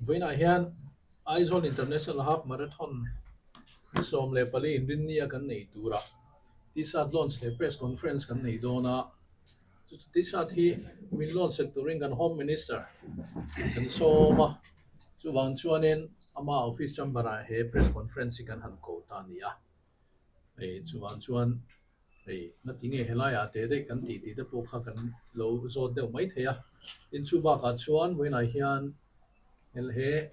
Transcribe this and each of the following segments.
When I hear Aizawl International Half Marathon, Mizoram le pali in Rinnia kan nei tura. This at launch le press conference kan nei dona. This at he min launch sectoring kan Home Minister. Kan soma chuwang chuanin ama office chambara he press conference kan han ko tania. Chuwang chuan na tinge helaya te de kan ti te po kha kan lo zo de mai theya. In chuba ka chuan when I hear he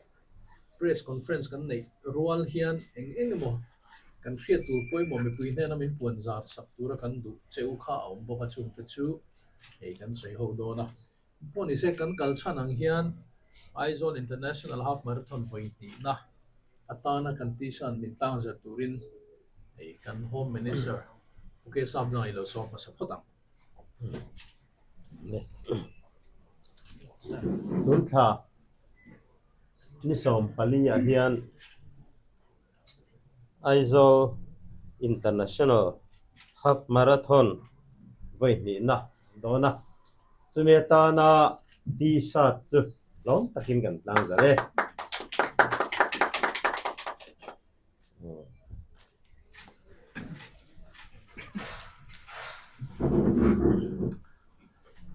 press conference kan nei rual hian emaw kan hriat tur poi mo me pui hna min puan zar sak tura kan du cheu kha om boka chung te chu kan sei ho do na poni se kan kal chan ang hian Aizawl International Half Marathon voi ni na atana kan ti san min tlangzarh turin kan Home Minister okay sab na ilo so pa sa photang Tun tha ni som pali hian Aizawl International Half Marathon voi ni na dona chumeta na t-shirt chu lom takin kan tlangzarh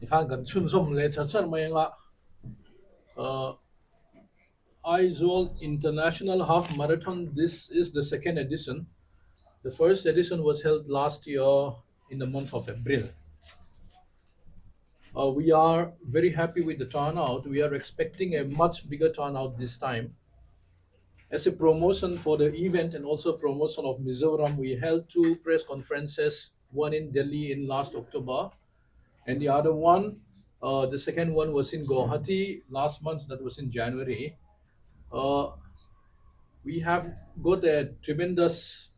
ikhan kan chun som le chachar mai nga Aizawl International Half Marathon. This is the second edition. The first edition was held last year in the month of April. We are very happy with the turnout. We are expecting a much bigger turnout this time. As a promotion for the event and also promotion of Mizoram, we held two press conferences, one in Delhi in last October, and the other one, the second one was in Guwahati last month, that was in January. We have got a tremendous,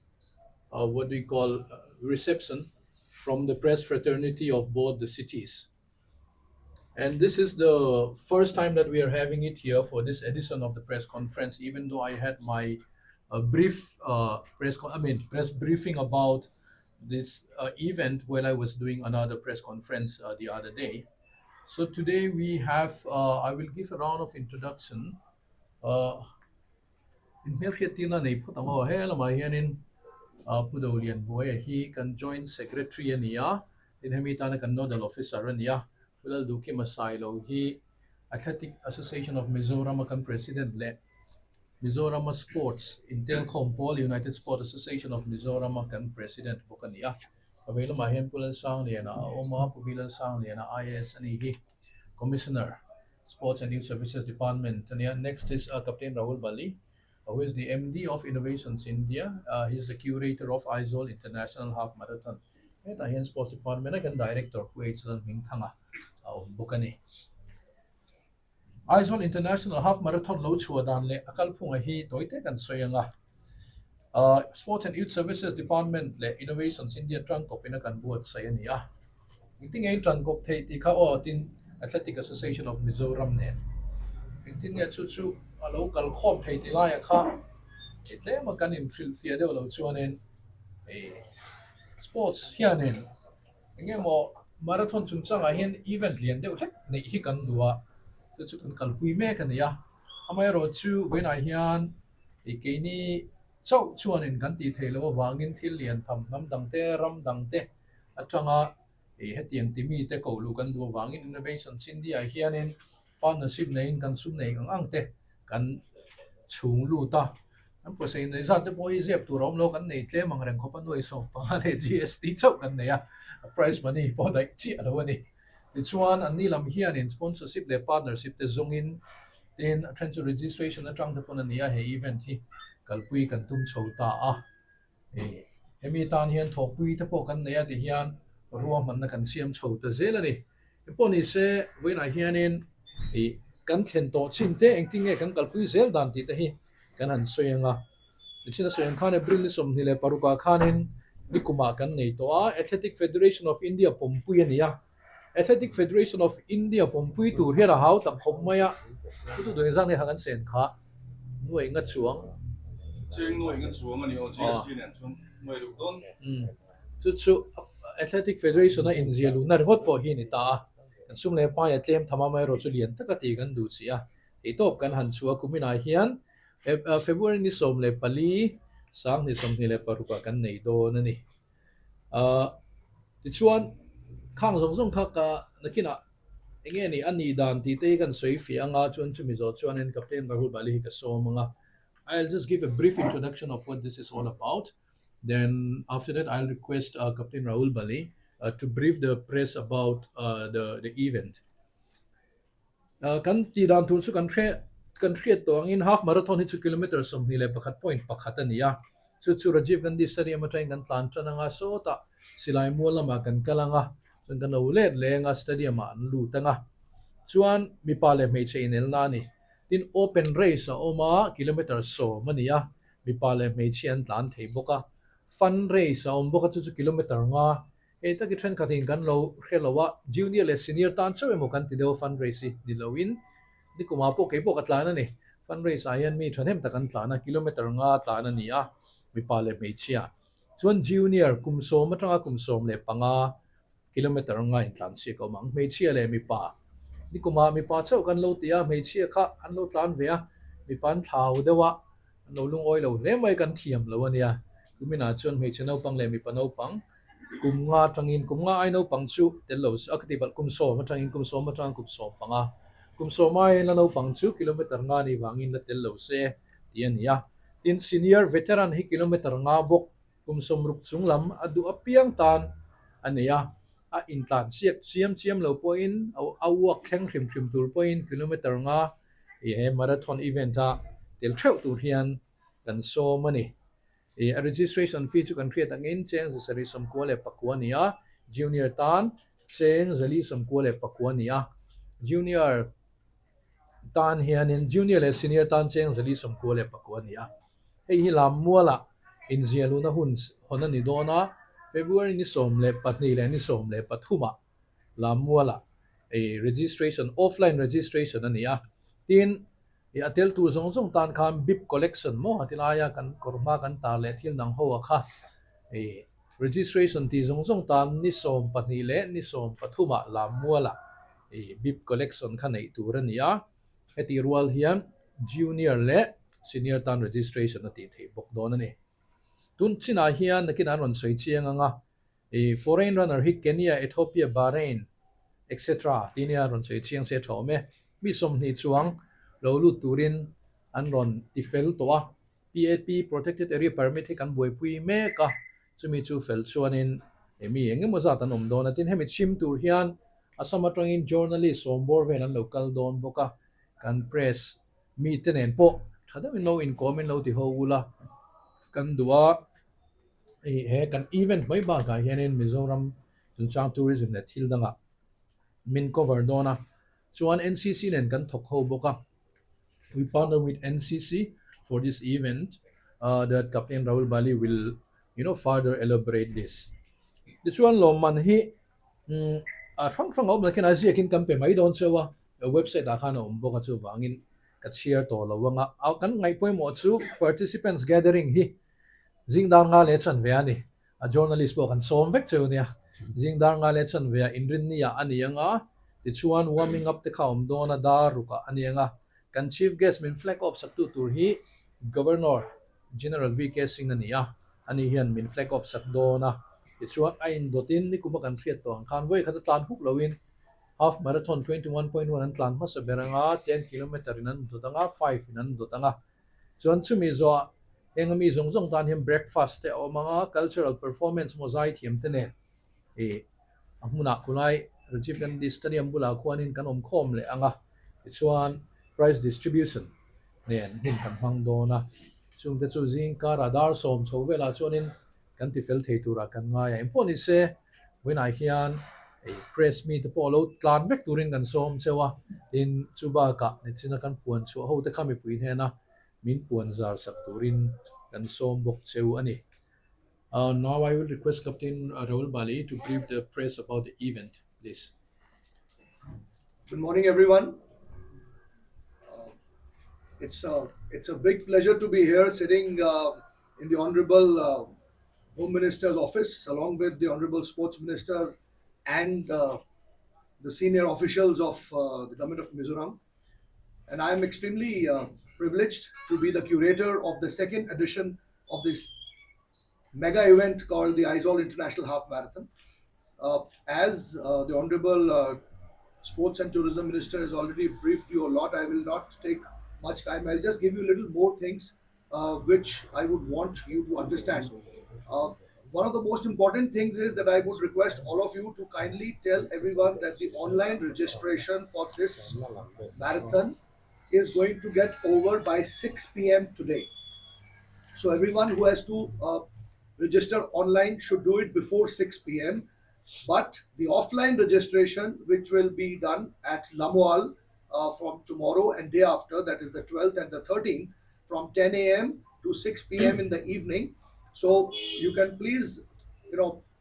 what we call reception from the press fraternity of both the cities. And this is the first time that we are having it here for this edition of the press conference, even though I had my brief press briefing about this event when I was doing another press conference the other day. So today we have, I will give a round of introduction. In hriatna nei phutamo hela mai hianin pudolian boy he can join secretary ania in hemitana kan nodal officer ania ulal duki masailo he Athletic Association of Mizoram kan president le Mizoram Sports Intel Kompol United Sport Association of Mizoram kan president bokania avelo mahian pulal sang le na oma pubilal sang le na IS ani he commissioner Sports and Youth Services Department. And next is Captain Rahul Bali, who is the MD of Innovations India. He is the curator of Aizawl International Half Marathon. At the Sports Department, and director who is Mingtanga Bukani. Aizawl International Half Marathon Lo Chuadan Le Akalpunga He Tute and Soyanga. Sports and Youth Services Department Le Innovations India Trunk of Pinakan Board Sayania. I think a trunk of Tika or Tin Athletic Association of Mizoram ne. Tin ya chu a local corp Tate Laya car. It's a macanim trill theatre of Chuanen sports here nen. Emaw marathon chunga hen event lian de ne hi kan dua. So chu kan kalpui me kan ya. Amai ro chu when I hian ikeni chhawpchhuah kan tihluih wangin thil lian tham nam dang te ram dang te atanga hetiang timi te ko lu kan du wangin innovation India hianin partnership nei kan sum nei ang te kan chung lu ta an posei nei za te poi zep tu rom lo kan nei tle mang reng khopan noi so pa le GST chau kan nei a prize money po dai chi alo ni ti chuan an ni lam hianin sponsorship le partnership te zongin in transfer registration atang te pon ania he event hi kalpui kan tum chho ta a hemi tan hian thopui te po kan nei a ti hian ruam man na kan siam chho ta zel ani poni se when I hianin kan thlen to chin te engting e kan kalpui zel dan ti te hi kan han soyanga china soyang khan april ni som nile paruka khanin nikuma kan nei to a Athletic Federation of India pompui ania Athletic Federation of India pompui tur hera hau tak khomaya tu do ezang ne hangan sen kha nuai nga chuang cheng nuai nga chuang ani o GST nen chun nuai lu don chu Athletic Federation na inziahluh na ringot po hi ni ta kan sum le pa ya tlem thama mai ro chu lian takati kan du chia top kan han chua kumina hian February ni som le pali sang ni som ni le paruka kan nei do na ni ti chuan khang zong zong kha ka nakina enge ni ani dan ti te kan soi fi anga chuan chu mi zo chuan en captain Rahul Bali ka so manga. I'll just give a brief introduction of what this is all about. Then after that, I'll request Captain Rahul Bali to brief the press about the event. Kan ti dan tun su kan create to in half marathon hi 2 kilometers som ni le pakhat point pakhat ania. Chu Rajiv Gandhi Stadium atang kan tlan chananga so ta silai mulama kan kalanga chun kan ulet lenga stadium an lu tanga. Chuan mi pale me che inel na ni. Tin open race oma kilometer so mania mi pale me chian tlan thei boka fun race boka chu kilometer nga e ta ki thren khatin kan lo hrelowa junior le senior tan chawe mo kan ti do fun race di lowin ni kuma po ke po katlana ni fun race ayan mi thranem ta kan tlana kilometer nga tlana ni a mi pale me chia chuan junior kumsom atanga kumsom le panga kilometer nga in tlan si ko mang me chia le mi pa ni kuma mi pa chau kan lo tia me chia kha an lo tlan ve a mi pan thau dewa an lo lung oi lo le mai kan thiam lo ania kumina chuan me cheno pang le mi panau pang kum nga tangin kum nga ai no pang chu tel lo akati bal kum so ma tangin kum so ma tang kum so panga kum so mai la no pang chu kilometer nga ni wangin la tel lo se tian ya tin senior veteran hi kilometer nga bok kum som ruk chunglam adu apiang tan ania a in tlan siak chiam lo po in au wak thleng thrim tur po in kilometer nga he marathon event a tel theu tur hian kan so mani a registration fee chu kan create angin cheng sari som ko le pakwa nia junior tan cheng zali som ko le pakwa nia junior tan hian in junior le senior tan cheng zali som ko le pakwa nia hei hi lam muala inziahluh na hun hona ni dona February ni som le patni le ni som le pathuma lam muala a registration offline registration ania tin atel tu zong zong tan khan bip collection mo atilaya kan korma kan ta le thil nang ho kha e registration ti zong zong tan ni som patni le ni som pathuma lam muala e bip collection khan nei turania heti rual hiam junior le senior tan registration ati thei bok don ani tun china hian nakin anon soi chiang anga e foreign runner hi Kenya Ethiopia Bahrain etc tinia ron soi chiang se thome mi som ni chuang lo lu turin an ron ti fel towa PAP protected area permit hi kan boi pui me ka chumi chu fel chuanin emi engemaw zat an om don atin hemi chim tur hian asama tangin journalist sombor ven an local don boka kan press mi tenen po thadam no in comment lo ti ho ula kan dua he kan event mai ba ka hianin Mizoram chungchang tourism le thil danga min cover dona chuan NCC nen kan thok ho boka we partner with NCC for this event that Captain Rahul Bali will further elaborate this this one lo man hi thang ob lakin azia kin kampe mai don chewa website a khana boka chu wangin ka share to lo wanga au kan ngai poi mo chu participants gathering hi jingdar nga le chan ve ani a journalist bo kan som vek cheu nia jingdar nga le chan ve inrin ni ya ani anga ti chuan warming up te khawm dona daruka ani anga kan chief guest min flag off saktu tur hi governor general VK Singh ania ani hian min flag off sak dona ti chuan ain dotin ni kuma kan thriat to ang khan voi khata tlan huk lowin half marathon 21.1 an tlan ma saberanga 10 kilometer in an dotanga 5 in an dotanga chuan chumi zo engami zong zong tan him breakfast te o mga cultural performance mo zai thiam te ne e amuna kulai Rajiv Gandhi Stadium bula khuanin kan om khom le anga chuan prize distribution nen hin kan hmang dona chung te chu jing ka radar som chhovela chuanin kan ti fel thei tura kan nga ya imponi se when I hian a press meet the polo tlan vek turin kan som chewa in chuba ka ni china kan puan chu ho te khami puin hena min puan zar sak turin kan som bok cheu ani now I will request Captain Rahul Bali to brief the press about the event please. Good morning, everyone. It's a big pleasure to be here, sitting in the Honorable Home Minister's office, along with the Honorable Sports Minister and the senior officials of the government of Mizoram. and I am extremely privileged to be the curator of the second edition of this mega event called the Aizawl International Half Marathon. As the Honorable Sports and Tourism Minister has already briefed you a lot, I will not take much time. I'll just give you a little more things which I would want you to understand. One of the most important things is that I would request all of you to kindly tell everyone that the online registration for this marathon is going to get over by 6 p.m. today. So everyone who has to register online should do it before 6 p.m. But the offline registration, which will be done at Lamwal from tomorrow and day after, that is the 12th and the 13th, from 10 a.m. to 6 p.m. in the evening. So you can please,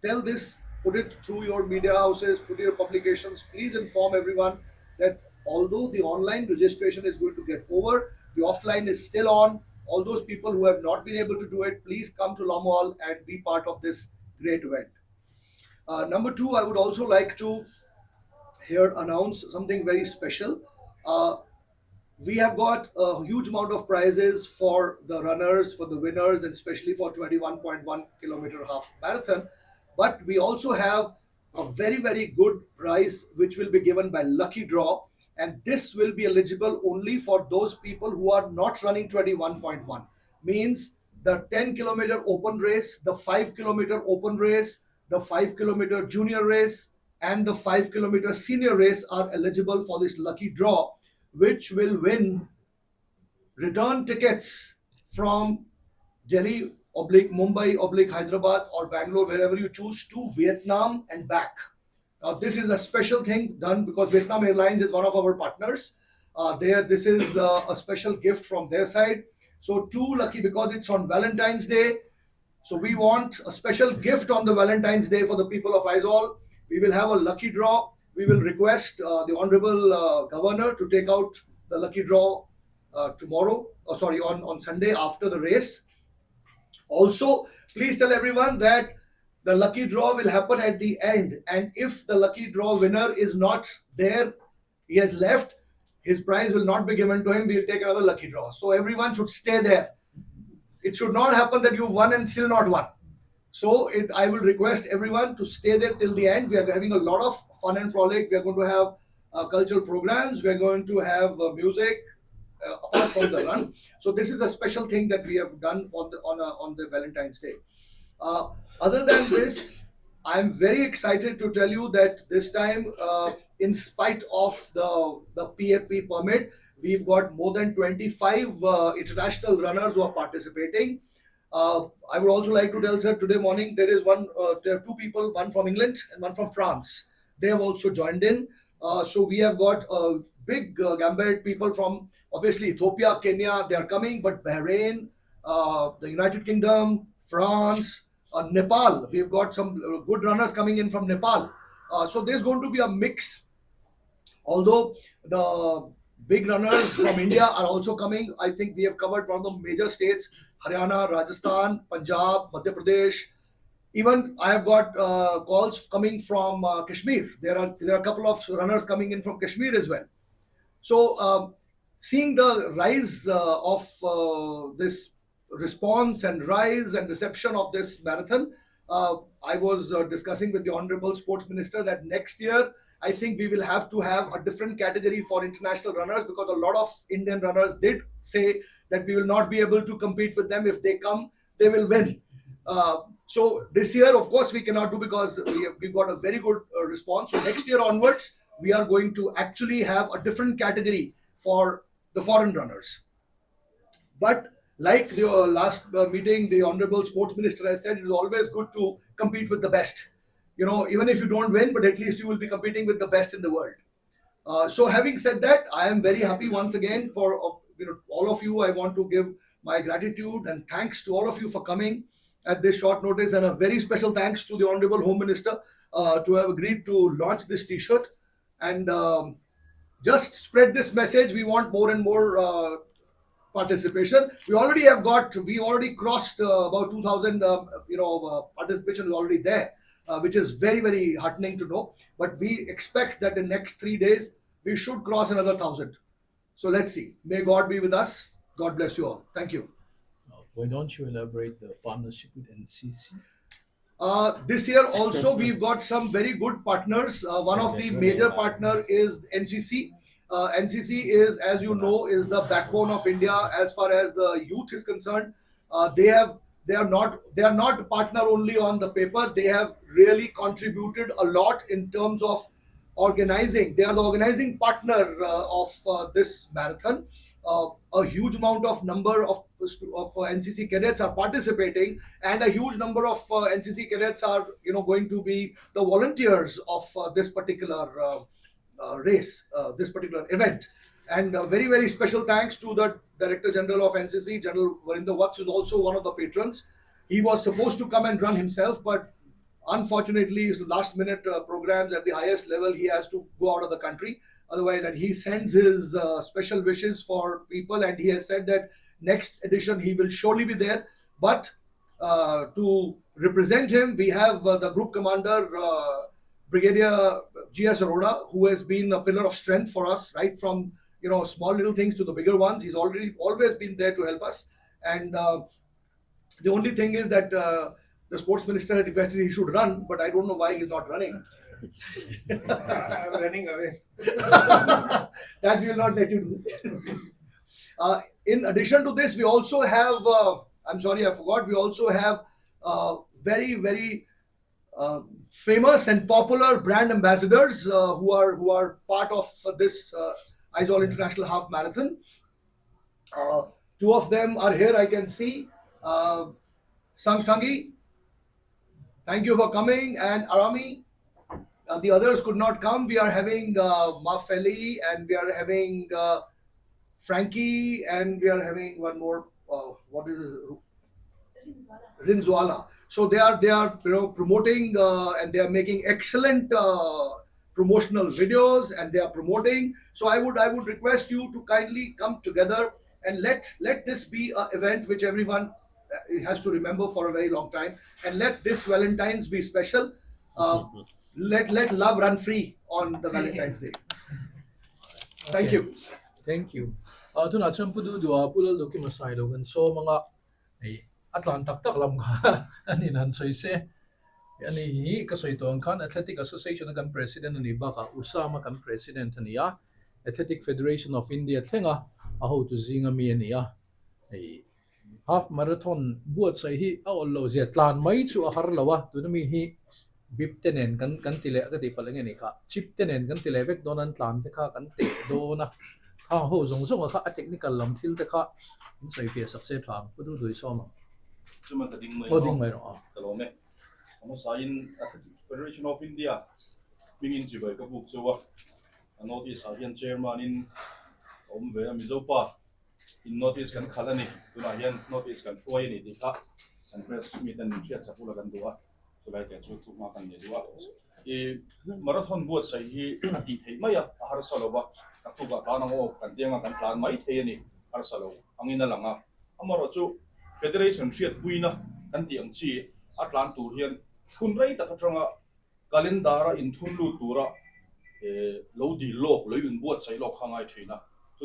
tell this, put it through your media houses, put your publications. Please inform everyone that although the online registration is going to get over, the offline is still on. All those people who have not been able to do it, please come to Lamwal and be part of this great event. Number two, I would also like to here announce something very special. We have got a huge amount of prizes for the runners, for the winners, and especially for 21.1 kilometer half marathon. But we also have a very, very good prize which will be given by lucky draw. And this will be eligible only for those people who are not running 21.1. Means the 10 kilometer open race, the 5 kilometer open race, the 5 kilometer junior race, and the 5 kilometer senior race are eligible for this lucky draw, which will win return tickets from Delhi Mumbai Hyderabad or Bangalore, wherever you choose, to Vietnam and back. Now, this is a special thing done because Vietnam Airlines is one of our partners. This is a special gift from their side. So, two lucky, because it's on Valentine's Day. So, we want a special gift on the Valentine's Day for the people of Aizawl. We will have a lucky draw. We will request the Honorable Governor to take out the lucky draw on Sunday after the race. Also, please tell everyone that the lucky draw will happen at the end. And if the lucky draw winner is not there, he has left, his prize will not be given to him. We'll take another lucky draw. So everyone should stay there. It should not happen that you won and still not won. So I will request everyone to stay there till the end. We are having a lot of fun and frolic. We are going to have cultural programs. We are going to have music apart from the run. So this is a special thing that we have done on the Valentine's Day. Other than this, I'm very excited to tell you that this time, in spite of the PAP permit, we've got more than 25 international runners who are participating. I would also like to tell, sir, today morning there are two people, one from England and one from France. They have also joined in. So we have got a big gambit people from obviously Ethiopia, Kenya, they are coming, but Bahrain, the United Kingdom, France, Nepal. We've got some good runners coming in from Nepal. So there's going to be a mix. Although the big runners from India are also coming. I think we have covered one of the major states: Haryana, Rajasthan, Punjab, Madhya Pradesh. Even I have got calls coming from Kashmir. There are a couple of runners coming in from Kashmir as well. So seeing the rise of this response and rise and reception of this marathon, I was discussing with the Honorable Sports Minister that next year I think we will have to have a different category for international runners, because a lot of Indian runners did say that we will not be able to compete with them. If they come, they will win. So this year, of course, we cannot do, because we got a very good response. So next year onwards, we are going to actually have a different category for the foreign runners. But like the last meeting, the Honorable Sports Minister has said, it is always good to compete with the best. Even if you don't win, but at least you will be competing with the best in the world. So having said that, I am very happy once again for all of you. I want to give my gratitude and thanks to all of you for coming at this short notice, and a very special thanks to the Honorable Home Minister to have agreed to launch this T-shirt and just spread this message. We want more and more participation. We already crossed about 2,000. Participation is already there, which is very, very heartening to know. But we expect that in next 3 days we should cross another 1,000. So let's see. May God be with us. God bless you all. Thank you. Why don't you elaborate the partnership with NCC? This year also we've got some very good partners. One of the major partner is NCC. NCC is, as you know, is the backbone of India as far as the youth is concerned. They are not a partner only on the paper. They have really contributed a lot in terms of organizing. They are the organizing partner of this marathon. A huge amount of number of NCC cadets are participating, and a huge number of NCC cadets are going to be the volunteers of this particular race, this particular event. And very, very special thanks to the Director General of NCC, General Varinder Vats, who is also one of the patrons. He was supposed to come and run himself, but unfortunately, last minute programs at the highest level, he has to go out of the country. Otherwise, and he sends his special wishes for people, and he has said that next edition he will surely be there. But to represent him, we have the group commander, Brigadier G.S. Arora, who has been a pillar of strength for us, right from small little things to the bigger ones. He's always been there to help us. And the only thing is that the sports minister had requested he should run, but I don't know why he's not running. I'm running away. That we will not let you do. In addition to this, we also have, I'm sorry, I forgot, we also have very, very famous and popular brand ambassadors who are part of this Aizawl International Half Marathon. Two of them are here, I can see. Sangi, thank you for coming, and Arami. The others could not come. We are having Mafeli, and we are having Frankie, and we are having one more. What is it? Rinzwala. So they are promoting and they are making excellent promotional videos, and they are promoting. So I would request you to kindly come together and let this be an event which everyone has to remember for a very long time, and let this Valentine's be special. Let love run free on the Valentine's Day. Thank you. Thank you. Tu na champudu dua pulal doki masai logan so mga atlan tak lam ka ani nan soise ani hi kasoy to kan Athletic Association kan president ni baka usama kan president niya Athletic Federation of India thenga aho tu zinga mi niya half marathon buat sai hi awlo je tlan mai chu a har lawa tu mi hi bip tenen kan tile ka ti palang ni ka chip tenen kan tile vek donan tlan te kha kan te do na ha ho zong zong kha a technical lam thil te kha in sai fe success thang pudu dui so ma Cuma tadi ding mai ro kalau me, kamu sain Federation of India, mingin juga ke buk sewa, notice ahian chairman in Mizoram, in notice kan khala ni, tu ahian notice kan fuai ni dikha, kan press meet and chat sapula kan dua, so like kan so tu makan ni dua. Marathon buat saya di theih maya har saloba, aku gak tanang o kan dia kan plan mai theih ni har salo, angin na langa, amaro tu Federation siat puina kan tiang chi atlan tur hian thunrei ta khatranga kalendara in thunlu tura lo di lok loin buat sai lok hangai thina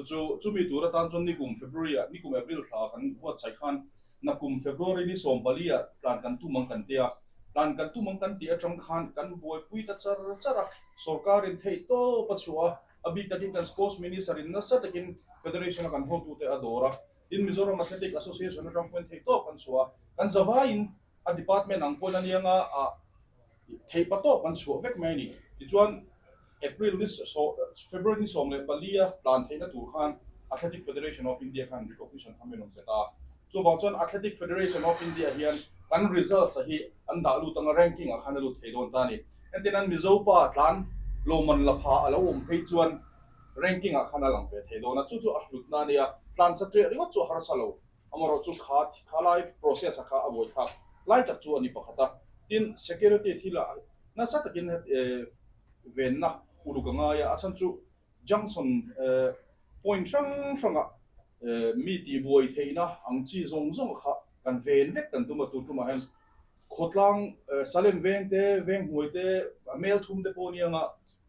chu mi tura tan chon ni kum February ni kum April tha kan buat sai khan na kum February ni sompalia tlan kan tu mang kan tia tlan kan tu mang kan tia chang khan kan boy pui ta chara sarkar in thei to pachua abi takin kan sports minister in na sa takin federation kan ho tu te adora in Mizoram Athletic Association na rangpon thei to kan suwa kan zawain a department ang pon ania nga thei pato kan suwa vek mai ni tichuan April this so February ni som le palia plan thei na tur khan Athletic Federation of India kan recognition hamenon beta so bawchon Athletic Federation of India hian kan results hi an da lu tang ranking a khan lu thei don ta ni entinan Mizopa tlan lo man la pha alo phei chuan ranking a khana lang pe thei dona chu hriatna nia tlan satre ri chu har salo amaro chu khalai process a kha avoi kha lai chak chu ani pakhata tin security thila na sa takin ven na urukanga ya achan chu junction point sang mi ti boi theina angchi zong zong kha kan ven vek kan tuma tu tuma hen khotlang salem veng te veng huai te mail thum te ponianga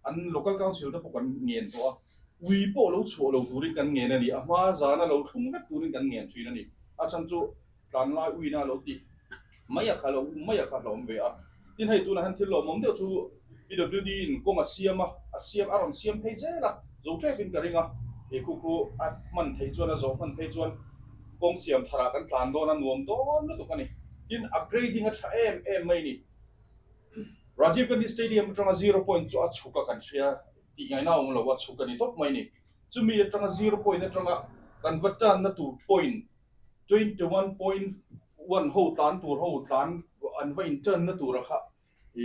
an local council te pokan ngien to we po lo chu lo turin kan nge na ni ama zana lo thung vek turin kan nge thui na ni a chan chu tlan lai ui na lo ti maya kha lo ve a tin hai tu na han thil lo mom de chu PWD in ko ma siam aron siam phei je la zo tre bin ka ringa e ku at man thei chuan a zo man thei chuan kong siam thara kan tlan do na nuam do na to kani in upgrading a tha em mai ni Rajiv Gandhi Stadium tanga 0 point chu a chuka kan thia ti ngai na ong lo wa chuka ni top mai ni chumi tanga 0 point tanga converter na tu point 21.1 ho tlan an va intern na tu ra kha e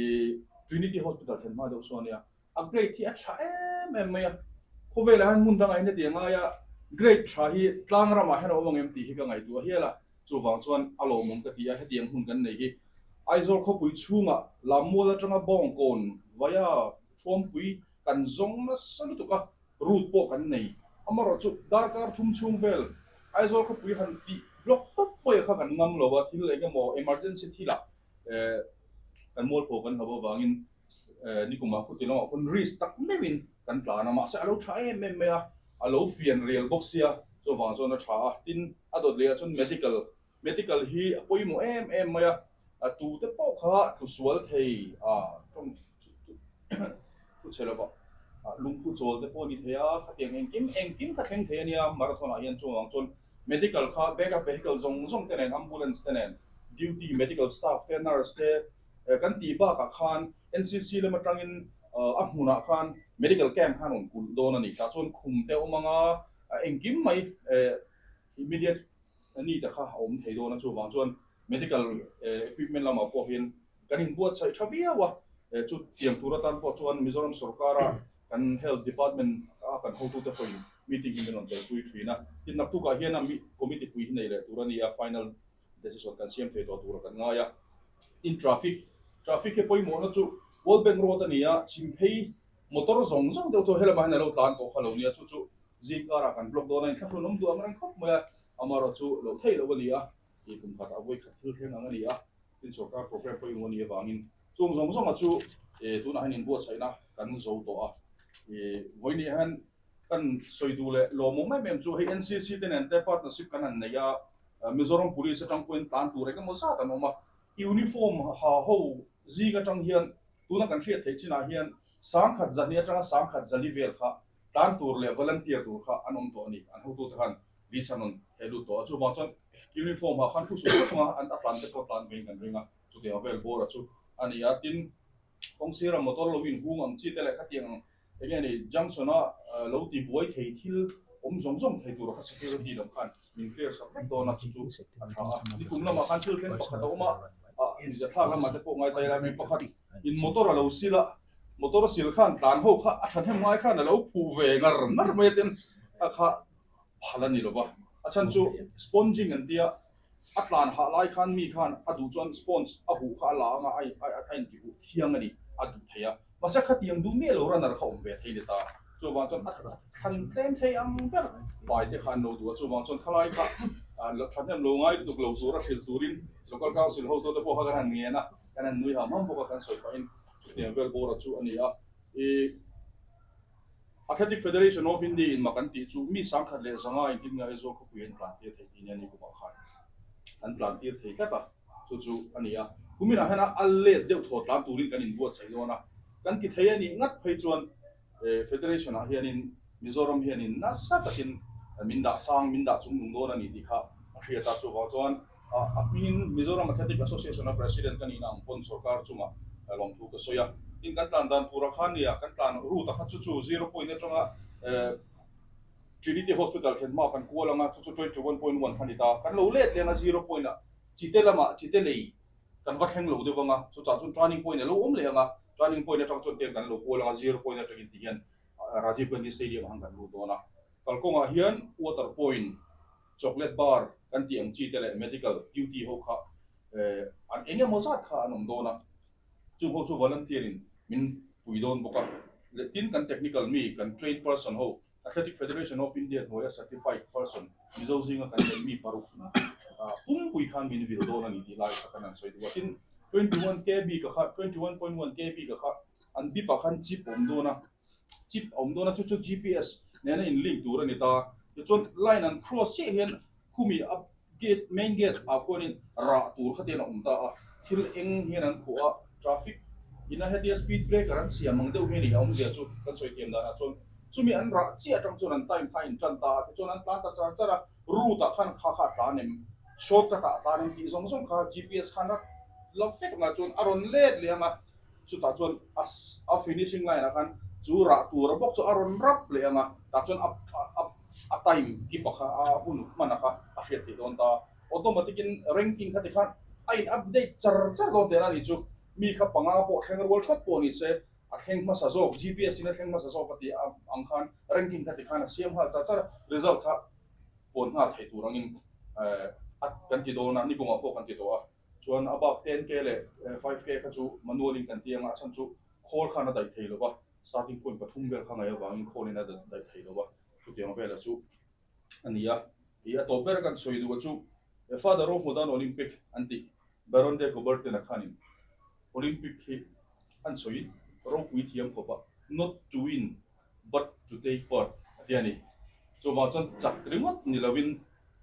Trinity Hospital then ma do sonia upgrade thi a tha em mai ko vela han mun danga ina dia nga ya great tha hi tlangra ma hero mong em ti hi ka ngai tu hi la chu wang chuan alo mong ka ti a he tiang hun kan nei hi Aizawl ko pui chunga lammo la tanga bong kon via chom pui kan zong na san tu ka root po kan nei amaro chu darkar thum chung vel Aizawl ko pui han ti block top poi kha kan ngam lo wa thil emaw emergency thila kan mol po kan habo wangin ni kuma khutilo kon risk tak mewin kan tlana ma sa alo tha em me a alo fian real boxia so wang zona tha tin adot le chun medical hi poimo em maya Tute po kha tu sual thei trong tu chela ba lungpu chol te po ni theia khatiang engkim ka theng the ania marathon a hian chuang chon medical kha backup vehicle zong tenen ambulance tenen duty medical staff te nurse te kan ti ba ka khan NCC le matangin a hmuna khan medical camp khan on kul don ani ka chon khum te omanga engkim mai immediate ni ta kha om thei don chu wang chon medical equipment lama po hin kanin buat sai thavia wa chu tiang turatan po chuan Mizoram sarkara kan health department kan hotu te point meeting in on the tui thina tin nak tu ka hian mi committee pui nei le turani a final decision kan siam the to tur kan nga ya in traffic ke poi mo na chu world bank road ania chimphei motor zong de to hela ma na lo tan to khalo nia chu zikara kan block do na thakhu nom du amran khop ma amaro chu lo thei lo lia e kum khat awoi khat thil theng anga nia tin sarkar program poi mo nia wangin chung zong chu e tu na hanin bo chaina kan zo to a e voini han kan soidu le lo mo mai mem chu he NCC ten ante partnership kan an ya Mizoram police atang point tan tu re ka mo sa ta no ma uniform ha ho zi ga tang hian tu na kan thriat thei china hian sang khat zania tanga sang khat zali vel kha tan tur le volunteer tu kha anom to ni an ho tu ta han li sanon helu to chu ma chan uniform ha khan fu su thunga an atlan te to tlan vein kan ringa chu te vel bora chu ani ya tin kong sira motor lo win hung ang chi te le khatiang enge ni junction a lo ti buai thei thil zong thei tur kha security lam khan min clear sa to na chu an tha ni kum lama khan thil ken pakhat oma in ja thla lama te po ngai tai la me pakhat in motor lo sila motor sil khan tlan ho kha a than hem ngai khan lo pu ve ngar me ten a kha phalani lo ba a chan chu sponging an dia atlan ha lai khan mi khan adu chuan sponge a hu kha la nga ai ti hu thiang ani adu theia masa khatiang du me lo ranar khom ve thei ta chu wa chuan khan tem thei am ber bai te khan no du chu wa chuan khalai kha lo thanem lo ngai tu lo sura thil turin local council ho to te po ha kan nge na kan nui ha mam bo kan soi pa in te vel bora chu ani a e Athletic Federation of India in makanti chu mi sangkhat le zanga in tinga ezo ko puyen tlan te thei tin ani ko ba khan an tlan tir thei ka ta chu ania kumina hana alle deu tho tlan turin kan in buat chailona kan ki thei ani ngat phei chuan federation a hianin Mizoram hianin nasa takin minda chung nung don ani dikha hriata chu wa chuan a pin Mizoram Athletic Association of President kan ina pon sarkar chunga long thu ka soya in kan tlan dan pura khan nia kan tlan ru ta kha chu 0 point atanga Trinity Hospital hma kan kualanga chu 21.1 khanita kan lo let lenga 0 point a chitelei kan va thleng lo de wanga chu cha chu training point lo om lenga training point atang chon ten kan lo kualanga 0 point atang ti hian Rajiv Gandhi Stadium hang kan lu dona kalkonga hian water point chocolate bar kan tiang chi tele medical duty ho kha an enge mozat kha anom dona chu volunteer in min puidon boka tin kan technical mi kan trained person ho Athletic Federation of India hoya certified person mizo zinga kan mi paru pui khan min vil don ani ti lai kan soi du tin 21 kb ka kha 21.1 kb ka kha an bi pa khan chip om dona chu GPS nên in link tu ra ni ta chọn line and cross che hian khumi up gate main gate a konin ra tur khatin ta thil eng hian an khua traffic ina hetia speed breaker an siamang deuh hi ni dia chu kan soi tiam da chon chumi an ra chia tang chon an time fine chan ta chon an ta char chara route a khan kha ta nem shortcut ta nem ti zong zong kha GPS khan ra lofek na chon aron let le ma chu ta chon as a finishing line a khan chu ra tur bok chu aron rap le ma ta chon a time ki pa kha a hun manaka a hriat ti don ta automatic in ranking kha ti khan ai update char lo te na ni chu mi kha panga po thleng rol thot po ni se a thleng ma sa zo GPS in a thleng ma sa zo pati ang khan ranking kha ti khan a siam hal cha result kha pon nga thei tu rangin at kan ti do na ni bunga po kan ti do a chuan about 10k le 5k kha chu manual in kan ti anga chan chu khol khana dai thei lo ba starting point pathum ber khanga ya wangin kholina dai thei lo ba chu ti ma bela chu ania ia to ber kan soi du chu father of modern olympic anti baron de gobert na khanin Olympic hi an soi ro pui thiam ko ba not to win but to take part atiani so ma chan chak rimot ni lovin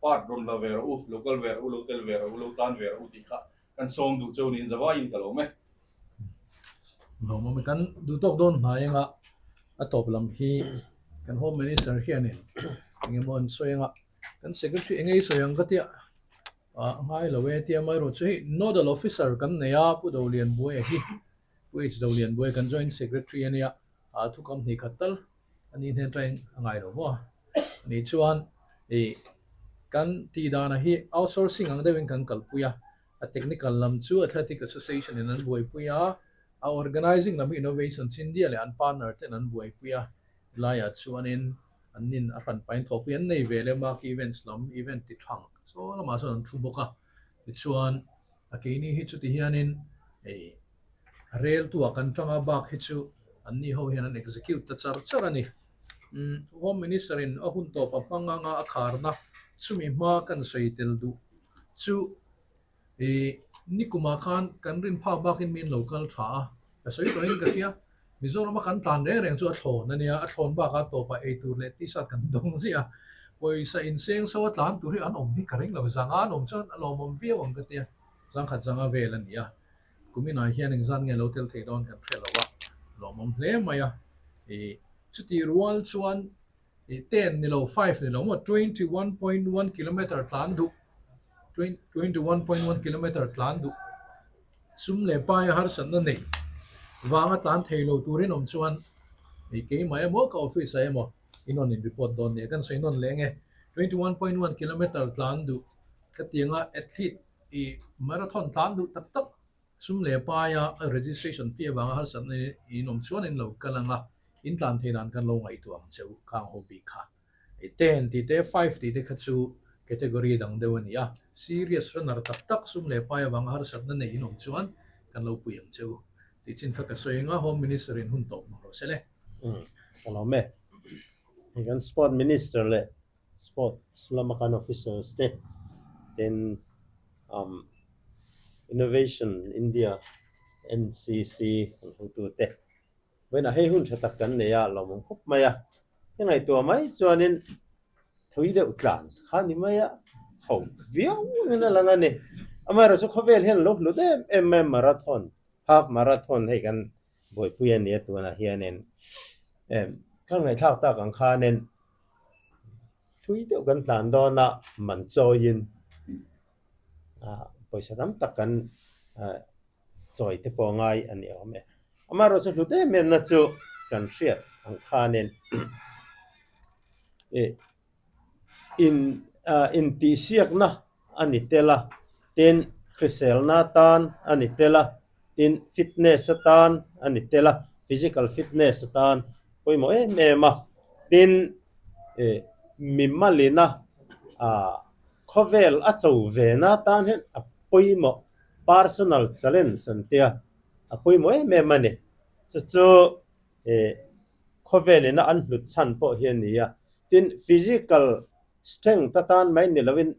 part rom la ver u local ver u local ver u local ver u tikha kan song du chau ni zawa in kalo me no mo kan du tok don na yanga a top lam hi kan home minister hian in ngemon soyanga kan secretary engei soyang ka tia ngai lo we tia mai ro chu nodal officer kan neya pu do lian boy hi which do lian boy kan joint secretary ania thu kam ni khatal ani ne train ngai ro bo ni chuan e kan ti dana hi outsourcing ang devin kan kalpuya a technical lam chu athletic association in an boy puya a organizing lam innovations india le an partner ten an boy puya laya chuan in anin a ran pain thopian nei vele mark events lam event ti thang so lama so an thu boka ti chuan a keini hi chu ti hianin e rail tu akan tanga bak hi chu anni ho hian an execute ta char ani home minister in ahun to pa panga nga akharna chumi hmaa kan seitel du chu e nikuma khan kan rin pha bakin min local tha a soi to in katia Mizoram kan tan reng chu a thon ania a thon ba ka to pa e tur le ti sat kan dong zia beisei in seng so tlan tur hi an om hi karing lo zanga nom chon alomom viau ang katia zang khat zanga vel ania kumina hian eng zan nge lotel theidon kan phelawa lomom hle maya e chuti rual chuan e 10 ni lo 5 ni lo mo 21.1 kilometer tlan du 21.1 kilometer tlan du sum le pa har san na nei wanga tlan theilo turin om chuan e ke mai mo ka office ai mo inon in report don ne kan sei non lenge 21.1 kilometer tlan du katianga athlete e marathon tlan du tak tak sum le pa ya registration fee wanga har san nei inom chuan in lo kalanga in tlan theidan kan lo ngai tuang cheu khang hobi kha e 10 ti te 5 ti te khachu category dang dewani serious runner tak sum le pa ya wanga har san nei inom chuan kan lo puyang cheu ti chin kha ka soinga home minister in hun top ro sele alo me kan sport minister le sport lamakan officers te then innovation India NCC Tute when a hey hun chatak kan ne ya lo mong khop maya ngai to mai chuanin thui de utlan khani maya ho viau na langa ne amara so khovel hen lo de marathon half marathon hay kan boy puyan ne tu na hianen kan ngai thak ta kan khanen thui de kan tlan do na man choin poisa dam takan choi te po ngai ani ome amaro so lu de men na chu kan hriat ang khanen in ti siak na ani tela ten krisel na tan ani tela tin fitness tan ani tela physical fitness tan poi mo ma tin mimalina khovel a chou ve na tan hen a poi mo personal challenge antia a poi mo mane chu khovelina an hlut chan po hian nia tin physical strength tatan mai ni lovin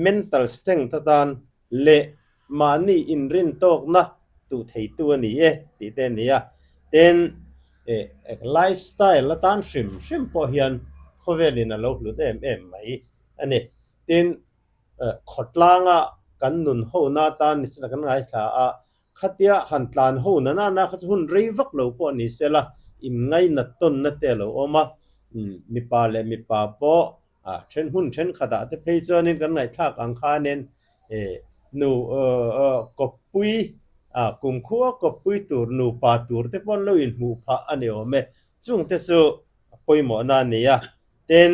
mental strength tatan le mani in rin tok na tu thei tu ani ti te nia ten lifestyle latan shim po hian เขาเวลินเราหลุดไหมอันนี้ทีนขดลางกันนุนหูนาตานิสกันไงค่ะขัดยาหันตานหูนั่นนะขัดหุ่นรีวักเราปอนิสละอิมไงนัดต้นนัดเตลอมามีปาเลมีปาปอเช่นหุ่นเช่นขดาที่เพย์จอนินกันไงท่ากังคานินนูกบปุยกุมขัวกบปุยตูร์นูปาตูร์ที่ปอนเราอินหูพะอันนี้โอเมจุงเทสุปุยหมอนานี่เต็น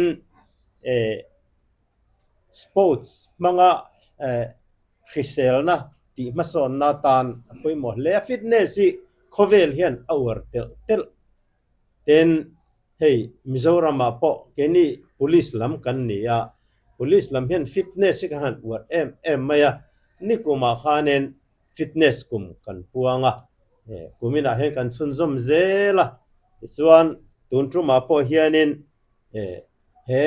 sports mga khiselna ti mason na tan apoi mo le fitness si khovel hian awar tel ten hey Mizoram po keni police lam kan nia police lam hian fitness si kan war maya nikuma khanen fitness kum kan puanga kumina hen kan chunzom zela iswan tuntuma po hianin he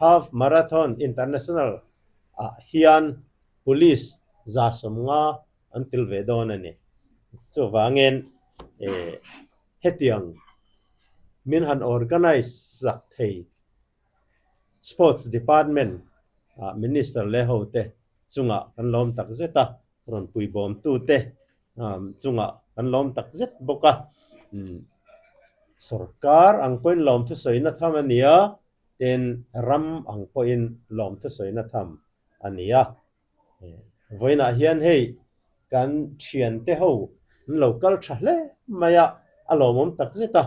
half marathon international hian police za somnga until vedon ani so wangen hetiang min han organize zak thei sports department minister lehote chunga kan lom tak zeta ron pui bom Tute chunga kan lom tak zet boka sarkar ang koin lom thu soina thamania ten ram ang poin lom thu soina tham ania voina hian hei kan thian te ho local thahle maya alomom tak zeta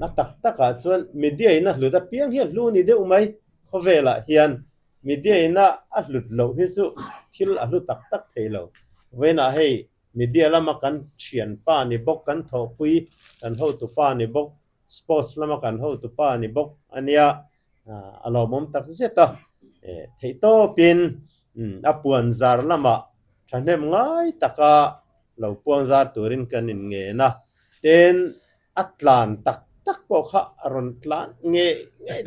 na tak taka chuan media ina hluta piang hian lu ni de umai khovela hian media ina a hlut lo hi chu thil a hlu tak tak theilo voina hei media lama kan thian pa ni bok kan tho pui kan ho tu pa ni bok sports lama kan ho tu pa ni bok ania alomom tak zeta theito pin apuan zar lama thanem ngai taka lo puang zar turin kanin nge na ten atlan tak tak po kha aron tlan nge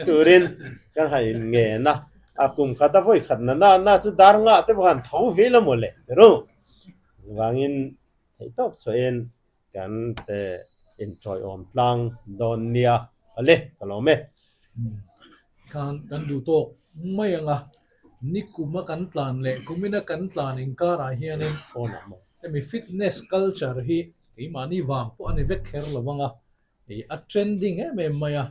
turin kan hai nge na apum khata voi khatna na chu dar nga te ban thau vela mole ro wangin theitop soen kan te enjoy om tlang don nia ale kalome kan du to mai anga nikuma kan tlan le kumina kan tlan in kara hianin ona mo mi fitness culture hi ei mani wang po ani vek kher lawanga ei a trending maya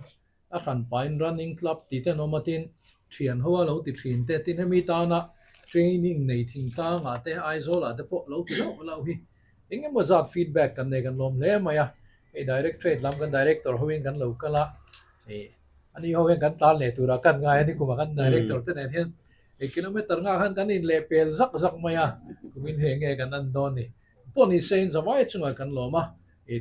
a ran pain running club ti te nomatin thian hoa lo ti thin te tin hemi ta na training nei thing ta nga te Aizawl te po lo ti lo hi engem wazat feedback kan ne kan lom le maya ei directorate lam kan director hoin kan lo kala ei ani hoin kan tal le tura kan ngai ani kuma kan director te ne hian ei kilometer nga han kan in le pel zak zak maya kumin he nge kan an don ni poni sein zawai chunga kan loma ei